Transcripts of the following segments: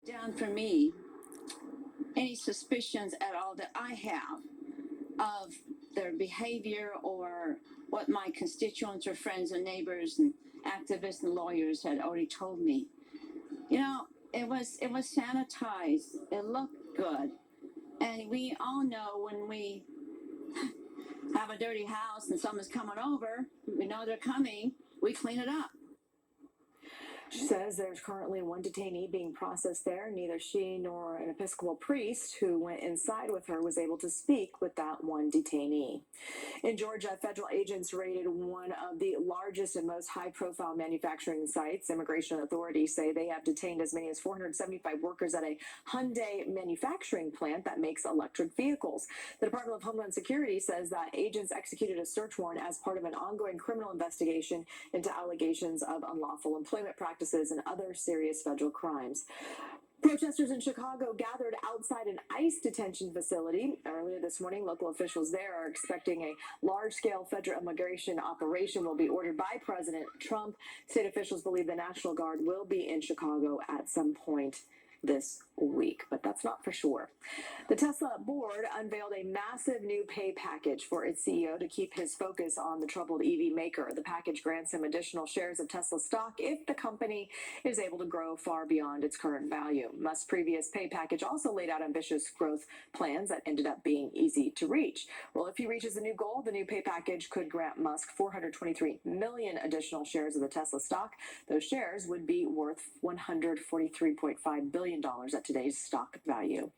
Down for me any suspicions at all that I have of their behavior or what my constituents or friends and neighbors and activists and lawyers had already told me. You know, it was sanitized. It looked good. And we all know when we have a dirty house and someone's coming over, we know they're coming, we clean it up. She says there's currently one detainee being processed there. Neither she nor an Episcopal priest who went inside with her was able to speak with that one detainee. In Georgia, federal agents raided one of the largest and most high-profile manufacturing sites. Immigration authorities say they have detained as many as 475 workers at a Hyundai manufacturing plant that makes electric vehicles. The Department of Homeland Security says that agents executed a search warrant as part of an ongoing criminal investigation into allegations of unlawful employment practices and other serious federal crimes. Protesters in Chicago gathered outside an ICE detention facility. Earlier this morning, local officials there are expecting a large-scale federal immigration operation will be ordered by President Trump. State officials believe the National Guard will be in Chicago at some point this week, but that's not for sure. The Tesla board unveiled a massive new pay package for its CEO to keep his focus on the troubled EV maker. The package grants him additional shares of Tesla stock if the company is able to grow far beyond its current value. Musk's previous pay package also laid out ambitious growth plans that ended up being easy to reach. Well, if he reaches the new goal, the new pay package could grant Musk 423 million additional shares of the Tesla stock. Those shares would be worth $143.5 billion at today's stock value.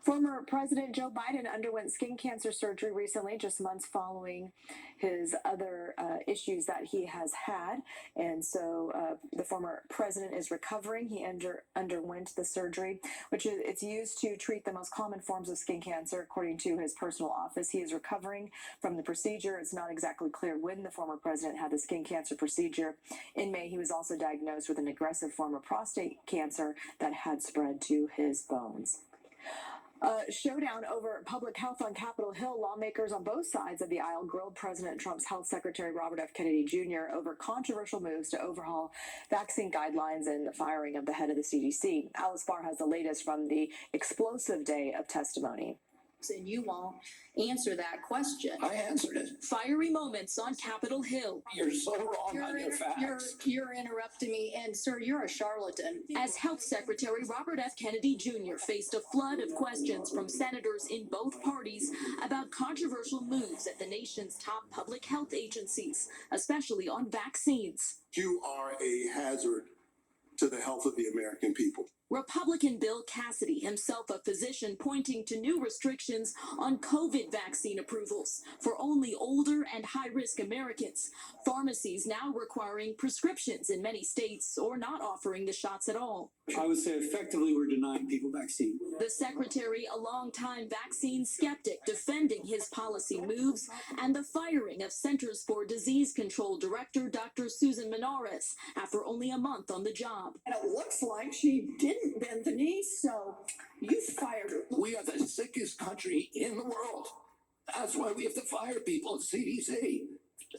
Former President Joe Biden underwent skin cancer surgery recently, just months following his other issues that he has had. And so the former president is recovering. He underwent the surgery, which it's used to treat the most common forms of skin cancer, according to his personal office. He is recovering from the procedure. It's not exactly clear when the former president had the skin cancer procedure. In May, he was also diagnosed with an aggressive form of prostate cancer that had spread to his bones. Showdown over public health on Capitol Hill. Lawmakers on both sides of the aisle grilled President Trump's Health Secretary Robert F. Kennedy Jr. over controversial moves to overhaul vaccine guidelines and the firing of the head of the CDC. Alice Barr has the latest from the explosive day of testimony. And you won't answer that question. I answered it. Fiery moments on Capitol Hill. You're so wrong on your facts. You're interrupting me, and sir, you're a charlatan. As Health Secretary Robert F. Kennedy Jr. faced a flood of questions from senators in both parties about controversial moves at the nation's top public health agencies, especially on vaccines. You are a hazard to the health of the American people. Republican Bill Cassidy, himself a physician, pointing to new restrictions on COVID vaccine approvals for only older and high-risk Americans. Pharmacies now requiring prescriptions in many states or not offering the shots at all. I would say effectively we're denying people vaccine. The secretary, a longtime vaccine skeptic, defending his policy moves, and the firing of Centers for Disease Control Director Dr. Susan Menares after only a month on the job. And it looks like she didn't bend the knee, so you fired her. We are the sickest country in the world. That's why we have to fire people at CDC.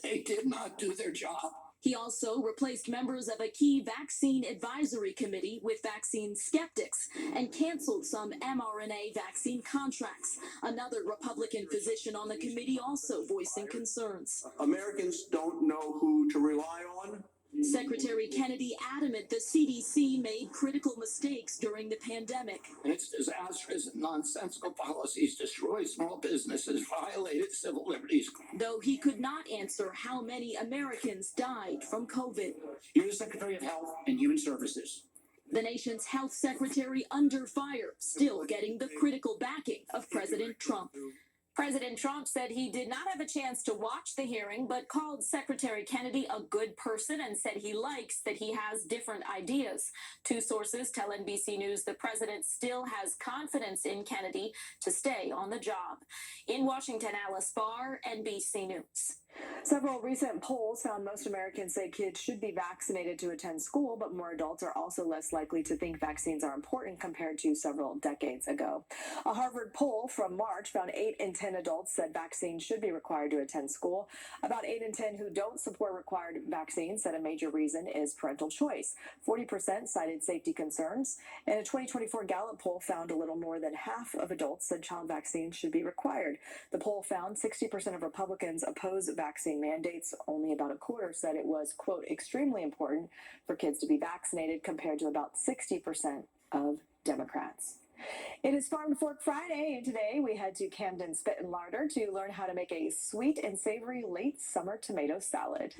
They did not do their job. He also replaced members of a key vaccine advisory committee with vaccine skeptics and canceled some mRNA vaccine contracts. Another Republican physician on the committee also voicing concerns. Americans don't know who to rely on. Secretary Kennedy adamant the CDC made critical mistakes during the pandemic. And its disastrous and nonsensical policies destroyed small businesses, violated civil liberties. Though he could not answer how many Americans died from COVID. You're the Secretary of Health and Human Services. The nation's health secretary under fire, still getting the critical backing of President Trump. President Trump said he did not have a chance to watch the hearing, but called Secretary Kennedy a good person and said he likes that he has different ideas. Two sources tell NBC News the president still has confidence in Kennedy to stay on the job. In Washington, Alice Barr, NBC News. Several recent polls found most Americans say kids should be vaccinated to attend school, but more adults are also less likely to think vaccines are important compared to several decades ago. A Harvard poll from March found 8 in 10 adults said vaccines should be required to attend school. About 8 in 10 who don't support required vaccines said a major reason is parental choice. 40% cited safety concerns, and a 2024 Gallup poll found a little more than half of adults said child vaccines should be required. The poll found 60% of Republicans oppose vaccine mandates. Only about a quarter said it was, quote, extremely important for kids to be vaccinated, compared to about 60% of Democrats. It is Farm to Fork Friday, and today we head to Camden Spit and Larder to learn how to make a sweet and savory late summer tomato salad.